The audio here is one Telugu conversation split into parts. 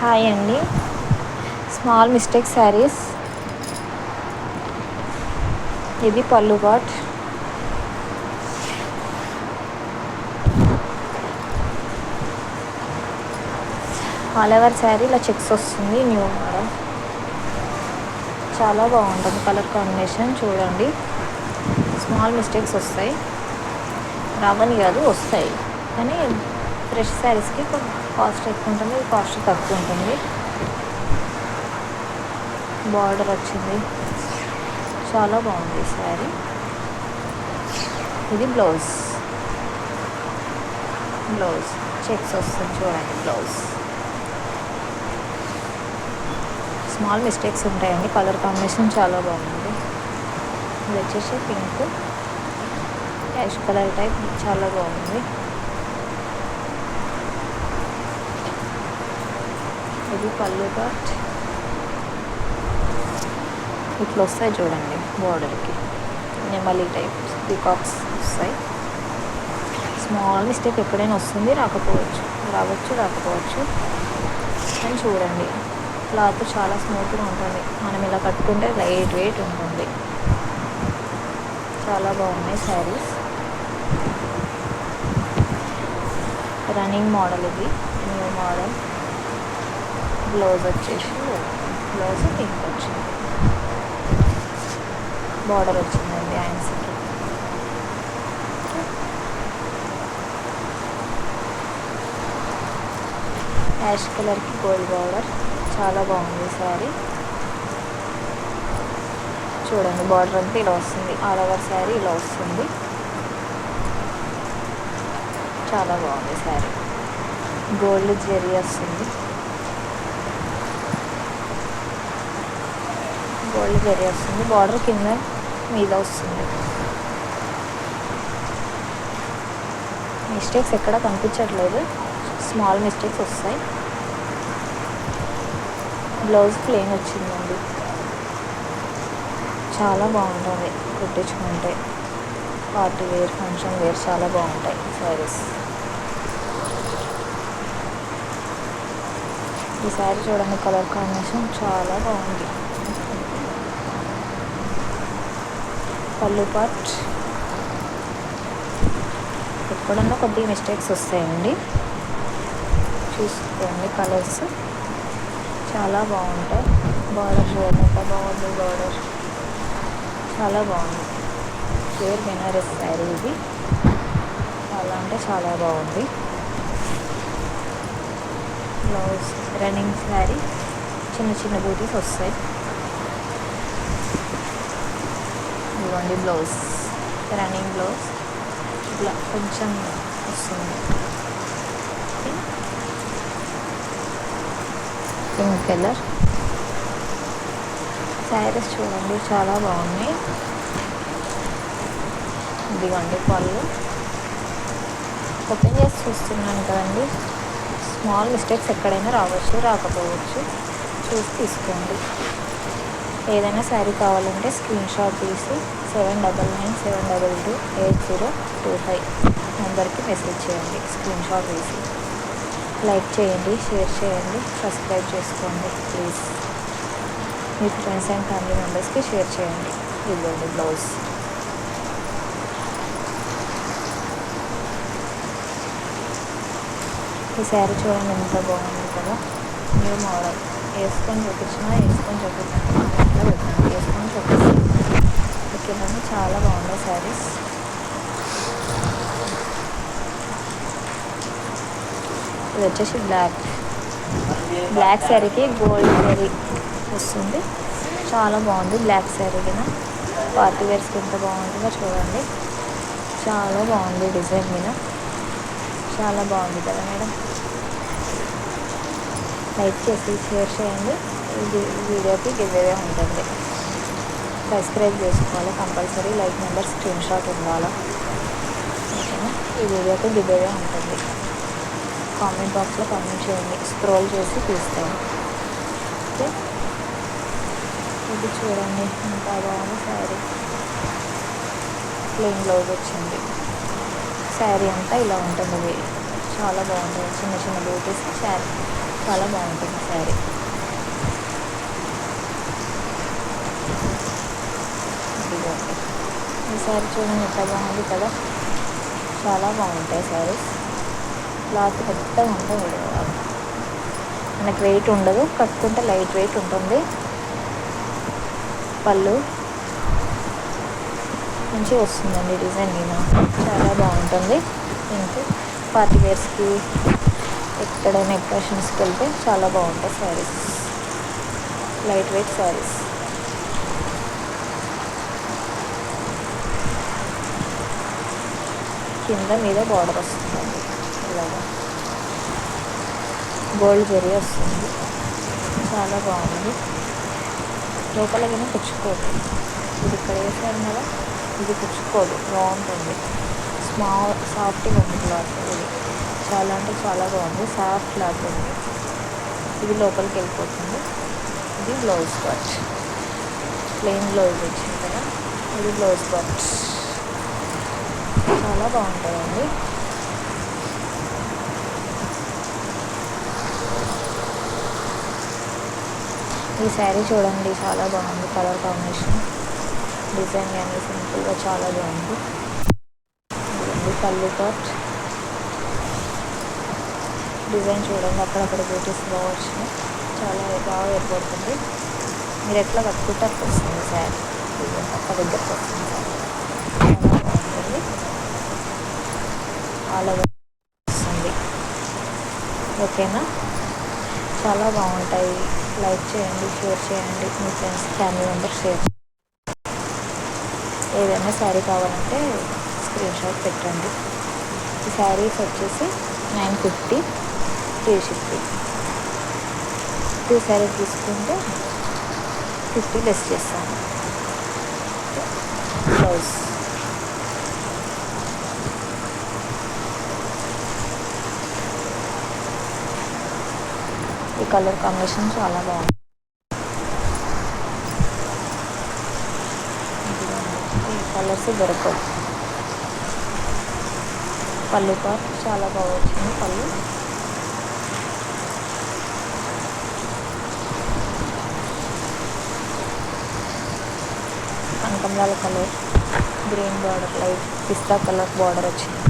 హాయ్ అండి. Small mistake saris. ఇది పళ్ళు పాట్. ఆల్ ఓవర్ శారీ ఇలా చెక్స్ వస్తుంది. న్యూ మోడల్, చాలా బాగుంటుంది కలర్ కాంబినేషన్. చూడండి, స్మాల్ మిస్టేక్స్ వస్తాయి, రావని కాదు వస్తాయి, కానీ ఫ్రెష్ శారీస్కి కాస్ట్ ఎక్కువ ఉంటుంది, కాస్ట్ తక్కువ ఉంటుంది. బార్డర్ వచ్చింది, చాలా బాగుంది శారీ. ఇది బ్లౌజ్ చెక్స్ వస్తుంది చూడండి. బ్లౌజ్ స్మాల్ మిస్టేక్స్ ఉంటాయండి. కలర్ కాంబినేషన్ చాలా బాగుంది. ఇది వచ్చేసి పింక్ యాష్ కలర్ టైప్, చాలా బాగుంది. ఇది పళ్ళు పాట్. ఇట్లా వస్తాయి చూడండి, బార్డర్కి నెమలి టైప్ పీకాక్స్ వస్తాయి. స్మాల్ మిస్టేక్ ఎప్పుడైనా వస్తుంది, రావచ్చు కానీ చూడండి, క్లాత్ చాలా స్మూత్గా ఉంటుంది. మనం ఇలా కట్టుకుంటే లైట్ వెయిట్ ఉంటుంది. చాలా బాగున్నాయి శారీస్. రన్నింగ్ మోడల్, ఇది న్యూ మోడల్. బ్లౌజ్ వచ్చేసి పింక్ వచ్చింది, బార్డర్ వచ్చిందండి హ్యాండ్స్కి. యాష్ కలర్కి గోల్డ్ బార్డర్, చాలా బాగుంది శారీ. చూడండి, బార్డర్ అంతా ఇలా వస్తుంది. ఆల్ ఓవర్ శారీ ఇలా వస్తుంది, చాలా బాగుంది శారీ. గోల్డ్ జెరీ వస్తుంది, బార్డర్ కింద మీద వస్తుంది. మిస్టేక్స్ ఎక్కడ కనిపించట్లేదు, స్మాల్ మిస్టేక్స్ వస్తాయి. బ్లౌజ్ ప్లెయిన్ వచ్చిందండి, చాలా బాగుంటుంది కుట్టించుకుంటే. పార్టీ వేర్, ఫంక్షన్ వేర్ చాలా బాగుంటాయి శారీస్. ఈ శారీ చూడండి, కలర్ కాంబినేషన్ చాలా బాగుంది. పళ్ళు పాట్. ఎప్పుడన్నా కొద్దిగా మిస్టేక్స్ వస్తాయండి, చూసుకోండి. కలర్స్ చాలా బాగుంటాయి. బార్డర్ చూడండి ఎంత బాగుంది, బార్డర్ చాలా బాగుంది. ప్యూర్ బెనారస్ శారీ ఇది, చాలా అంటే చాలా బాగుంది. బ్లౌజ్ రన్నింగ్ శారీ, చిన్న చిన్న బూటీస్ వస్తాయి. ఇదిగోండి బ్లౌజ్, రన్నింగ్ బ్లౌజ్ ఇట్లా కొంచెం వస్తుంది. పింక్ కలర్ శారీస్ చూడండి, చాలా బాగున్నాయి. ఇదిగోండి పళ్ళు. ఓపెన్ చేసి చూస్తున్నాను కదండి, స్మాల్ మిస్టేక్స్ ఎక్కడైనా రాకపోవచ్చు, చూసి తీసుకోండి. ఏదైనా శారీ కావాలంటే స్క్రీన్ షాట్ తీసి 7997228025 నెంబర్కి మెసేజ్ చేయండి. స్క్రీన్ షాట్ తీసి లైక్ చేయండి, షేర్ చేయండి, సబ్స్క్రైబ్ చేసుకోండి please. Me friends and family మెంబర్స్కి షేర్ చేయండి. ఇదిగోండి బ్లౌజ్. ఈ శారీ చూడండి ఎంత బాగుంది కదా, న్యూ మోడల్. వేసుకొని చూపించినా వేసుకొని చూపిస్తాను. ఓకేనండి, చాలా బాగున్నాయి శారీస్. ఇది వచ్చేసి బ్లాక్ శారీకి గోల్డ్ జరీ వస్తుంది, చాలా బాగుంది. బ్లాక్ శారీ కింద పార్టీ వేర్స్కి ఎంత బాగుంటుందో చూడండి, చాలా బాగుంది. డిజైన్ మీద చాలా బాగుంది కదా మేడం. లైక్ చేసి షేర్ చేయండి. ఇది వీడియోకి గివ్వే ఉంటుంది, సబ్స్క్రైబ్ చేసుకోవాలి compulsory. Like number screen shot ఉండాలా, ఓకేనా. ఈ వీడియోకి గివ్వే ఉంటుంది. కామెంట్ బాక్స్లో కామెంట్ చేయండి, స్క్రోల్ చేసి తీస్తాను. ఓకే, ఇది చూడండి ఎంత బాగుంది శారీ. ప్లెయిన్ బ్లౌజ్ వచ్చింది. శారీ అంతా ఇలా ఉంటుంది, చాలా బాగుంటుంది. చిన్న చిన్న బ్యూటీస్ శారీ చాలా బాగుంటుంది శారీ. ఇదిగోండి ఈ శారీ చూడండి ఎంత బాగుంది కదా, చాలా బాగుంటాయి శారీస్. క్లాత్ మెత్తగా ఉంటుంది, మనకు వెయిట్ ఉండదు, కట్టుకుంటే లైట్ వెయిట్ ఉంటుంది. పళ్ళు మంచిగా వస్తుందండి డిజైన్, నేను చాలా బాగుంటుంది. ఇంకా పార్టీ వేర్స్కి ఎక్కడైనా ఎక్స్ప్రెషన్స్కి వెళ్తే చాలా బాగుంటాయి శారీస్, లైట్ వెయిట్ శారీస్. కింద మీద బార్డర్ వస్తుందండి, ఇలాగా గోల్డ్ జరీ వస్తుంది, చాలా బాగుంది. లోపల కానీ పుచ్చుకోదు, ఇది ఇక్కడ వేసారు కదా, ఇది పుచ్చుకోదు, బాగుంటుంది. సాఫ్ట్గా ఉంది క్లాత్, ఇది చాలా అంటే చాలా బాగుంది, సాఫ్ట్ క్లాత్ ఉంది. ఇది లోపలికి వెళ్ళిపోతుంది. ఇది బ్లౌజ్ పార్ట్, ప్లెయిన్ బ్లౌజ్ వచ్చింది కదా, ఇది బ్లౌజ్ పార్ట్, చాలా బాగుంటుందండి. ఈ శారీ చూడండి చాలా బాగుంది, కలర్ కాంబినేషన్, డిజైన్ కానీ సింపుల్గా చాలా బాగుంది. ఇది పళ్ళు పార్ట్, డిజైన్ చూడండి అక్కడక్కడ బ్యూటీస్ బాగా వచ్చినాయి, చాలా బాగా ఏర్పడుతుంది. మీరు ఎట్లా కట్టుకుంటే అట్లా వస్తుంది శారీ, పక్క దగ్గరకు వస్తుంది, చాలా బాగుంటుంది. ఆల్ ఓవర్ వస్తుంది, ఓకేనా. చాలా బాగుంటాయి. లైక్ చేయండి, షేర్ చేయండి, మీ ఫ్రెండ్స్ ఫ్యామిలీ మెంబర్స్ షేర్. ఏదైనా శారీ కావాలంటే స్క్రీన్ షాట్ పెట్టండి. ఈ శారీస్ వచ్చేసి 950 ఫ్రీ షిప్పింగ్. 2 శారీస్ తీసుకుంటే 50 లెస్ చేస్తాను. బ్లౌజ్ ఈ కలర్ కాంబినేషన్ చాలా బాగుంది. ఈ కలర్స్ దొరకవు. పళ్ళు పార్ట్ చాలా బాగా వచ్చింది, పళ్ళు కనకంబరాల కలర్, గ్రీన్ బార్డర్, లైట్ పిస్తా కలర్ బార్డర్ వచ్చింది,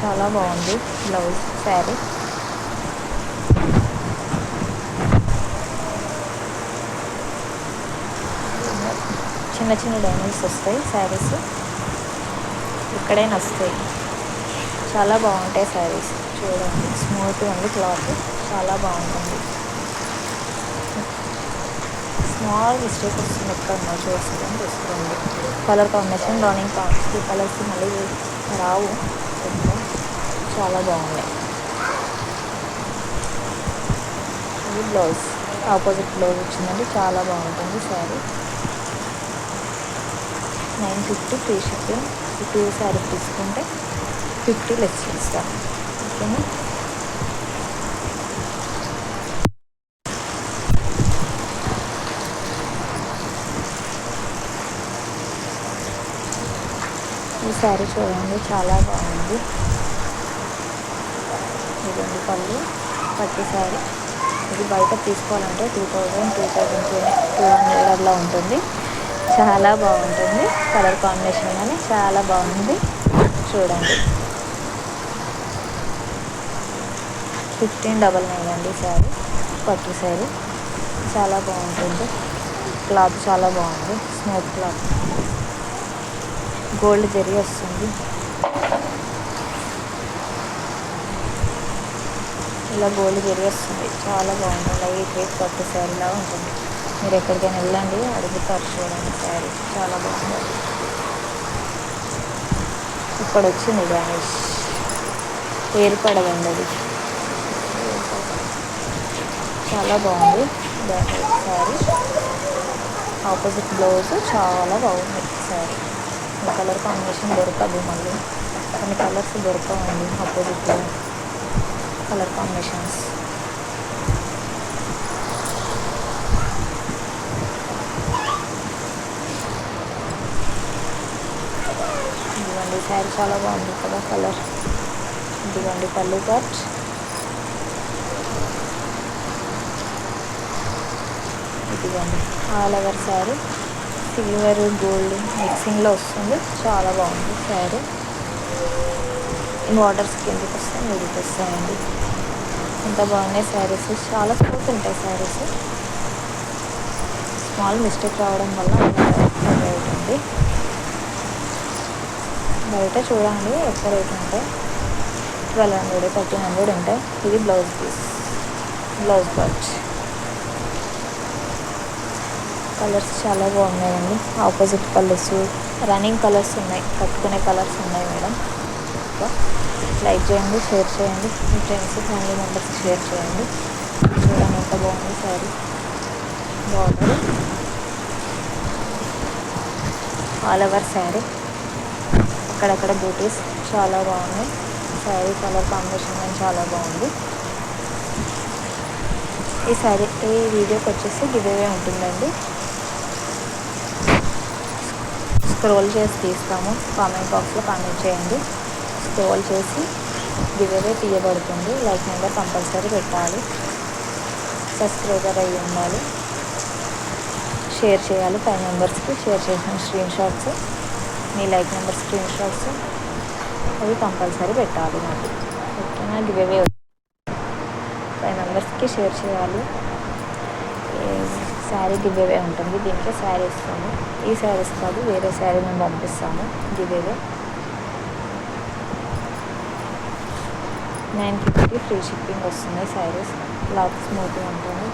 చాలా బాగుంది. బ్లౌజ్ శారీ చిన్న చిన్న డైమండ్స్ వస్తాయి, శారీస్ ఎక్కడైనా వస్తాయి, చాలా బాగుంటాయి శారీస్. చూడండి స్మూత్గా ఉంది క్లాత్, చాలా బాగుంటుంది. స్మాల్ మిస్టేక్ వస్తుంది ఎక్కడన్నా చూసుకొని తీసుకోండి. కలర్ కాంబినేషన్ రన్నింగ్ ఈ కలర్స్ మళ్ళీ రావు, చాలా బాగున్నాయి. ఇది బ్లౌజ్, ఆపోజిట్ బ్లౌజ్ వచ్చిందండి, చాలా బాగుంటుంది శారీ. 950 free shipping. ఈ 2 శారీ తీసుకుంటే 50 లెస్ చేస్తాను, ఓకేనా. ఈ శారీ చూడండి చాలా బాగుంది. ఇదండి పళ్ళు, పట్టు శారీ. ఇది బయట తీసుకోవాలంటే 2000-2200 అలా ఉంటుంది, చాలా బాగుంటుంది. కలర్ కాంబినేషన్ కానీ చాలా బాగుంది, చూడండి. 1599 అండి శారీ, పట్టు శారీ, చాలా బాగుంటుంది. క్లాత్ చాలా బాగుంది, స్మూత్ క్లాత్, గోల్డ్ జరీ వస్తుంది. ఇలా గోల్డ్ జరీ వస్తుంది, చాలా బాగుంటుంది. లైట్ వెయిట్ పట్టు శారీలా ఉంటుంది. మీరు ఎక్కడికైనా వెళ్ళండి, అడుగుతారు చూడండి, శారీ చాలా బాగుంటుంది. ఇక్కడ వచ్చింది డ్యామేజ్, ఏర్పడదండి అది, చాలా బాగుంది. డ్యామేజ్ శారీ, ఆపోజిట్ బ్లౌజ్ చాలా బాగుంది శారీ. ఈ కలర్ కాంబినేషన్ దొరకదు, మళ్ళీ కొన్ని కలర్స్ దొరకవండి ఆపోజిట్లో కలర్ కాంబినేషన్స్. ఇదిగోండి శారీ చాలా బాగుంది కదా కలర్. ఇదిగోండి పళ్ళు పార్ట్, ఇదిగోండి all over sari silver gold మిక్సింగ్లో వస్తుంది. చాలా బాగుంది శారీ. బార్డర్స్ కిందకి వస్తాయి, మీదకి వస్తాయండి. ఎంత బాగున్నాయి శారీస్. చాలా స్మూత్ ఉంటాయి శారీస్. స్మాల్ మిస్టేక్ రావడం వల్ల రేట్ ఉంది. బయట చూడండి ఎక్కువ రేట్ ఉంటాయి. 1200 1300 ఉంటాయి. ఇది blouse piece, blouse part. Colours చాలా బాగున్నాయండి. ఆపోజిట్ కలర్స్, రన్నింగ్ కలర్స్ ఉన్నాయి, కట్టుకునే కలర్స్ ఉన్నాయి మేడం. లైక్ చేయండి, షేర్ చేయండి, మీ ఫ్రెండ్స్ ఫ్యామిలీ మెంబర్స్కి షేర్ చేయండి. చూడండి ఎంత బాగుంది sari. Border all over sari, అక్కడక్కడ బూటీస్ చాలా బాగున్నాయి. శారీ కలర్ కాంబినేషన్ కానీ చాలా బాగుంది. ఈ శారీ ఈ వీడియోకి వచ్చేసి గివ్వే ఉంటుందండి. స్క్రోల్ చేసి తీస్తాము. కామెంట్ బాక్స్లో కామెంట్ చేయండి. స్క్రోల్ చేసి గివ్వే తీయబడుతుంది. లైక్ నెంబర్ కంపల్సరీ పెట్టాలి. సబ్స్క్రైబర్ అయ్యి ఉండాలి. షేర్ చేయాలి. 5 మెంబర్స్కి షేర్ చేసిన స్క్రీన్ షాట్స్, మీ లైక్ నెంబర్ స్క్రీన్ షాట్స్ అవి కంపల్సరీ పెట్టాలి నాకు. ఓకేనా? గివ్వే 5 మెంబర్స్కి షేర్ చేయాలి. శారీ గివ్వే ఉంటుంది. దీంట్లో శారీ ఇస్తాము. ఈ శారీస్ కాదు, వేరే శారీ మేము పంపిస్తాము. గివ్వే 950 ఫ్రీ షిప్పింగ్ వస్తుంది. శారీస్ క్లాత్ స్మూత్గా ఉంటుంది.